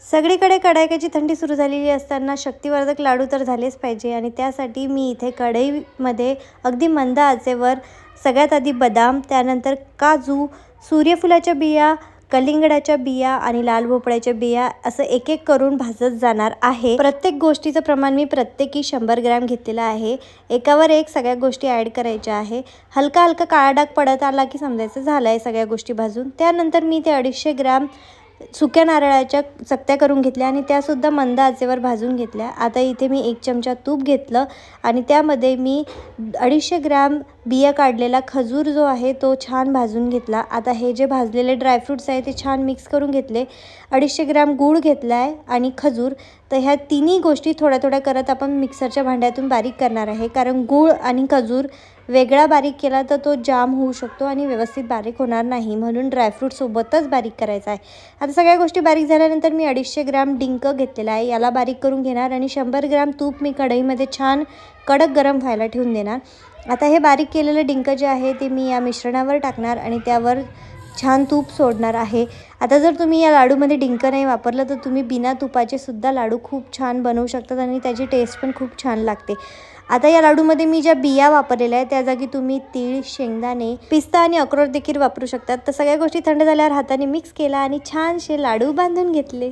सगळीकडे कडाक्याची थंडी सुरू झालेली असताना शक्तिवर्धक लाडू तर झालेच पाहिजे आणि त्यासाठी मी इथे कढईमध्ये अगदी मंद आचेवर सगळ्यात आधी बदाम, त्यानंतर काजू, सूर्यफुलाच्या बिया, कलिंगडाच्या बिया आणि लाल भोपळ्याच्या बिया असं एक एक करून भाजत जाणार आहे। प्रत्येक गोष्टीचं प्रमाण मी प्रत्येकी 100 ग्रॅम घेतलेलं आहे। एकावर एक सगळ्या गोष्टी ॲड करायच्या आहे। हलका हलका काळा डाग पडत आला की समजायचं झालं आहे सगळ्या गोष्टी भाजून। त्यानंतर मी ते 250 ग्रॅम सुक्या नारळाच्या चकत्या करून घेतल्या आणि त्यासुद्धा मंद आचेवर भाजून घेतल्या। आता इथे मी 1 चमचा तूप घेतलं आणि त्यामध्ये मी 250 ग्रॅम बिया काढलेला खजूर जो आहे तो छान भाजून घेतला। आता हे जे भाजलेले ड्रायफ्रूट्स आहे ते छान मिक्स करून घेतले। 250 ग्रॅम गूळ घेतला आहे आणि खजूर, तर ह्या तिन्ही गोष्टी थोड्या थोड्या करत आपण मिक्सरच्या भांड्यातून बारीक करणार आहे, कारण गूळ आणि खजूर वेगळा बारीक केला तर तो जाम होऊ शकतो आणि व्यवस्थित बारीक होणार नाही, म्हणून ड्रायफ्रूट सोबतच बारीक करायचा आहे। आता सगळ्या गोष्टी बारीक झाल्यानंतर मी 250 ग्रॅम डिंक घेतलेला आहे, याला बारीक करून घेणार आणि 100 ग्रॅम तूप मी कढईमध्ये छान कडक गरम व्हायला ठेवून देणार। आता हे बारीक केलेलं डिंक जे आहे ते मी या मिश्रणावर टाकणार आणि त्यावर छान तूप सोडणार आहे। आता जर तुम्ही या लाडूमध्ये डिंक नाही वापरलं तर तुम्ही बिना तुपाचे सुद्धा लाडू खूप छान बनवू शकतात आणि त्याची टेस्ट पण खूप छान लागते। आता या लाडूमध्ये मी ज्या बिया वापरलेल्या आहेत त्या जागी तुम्ही तीळ, शेंगदाणे, पिस्ता आणि अक्रोड देखील वापरू शकतात। तर सगळ्या गोष्टी थंड झाल्यावर हाताने मिक्स केला आणि छानसे लाडू बांधून घेतले।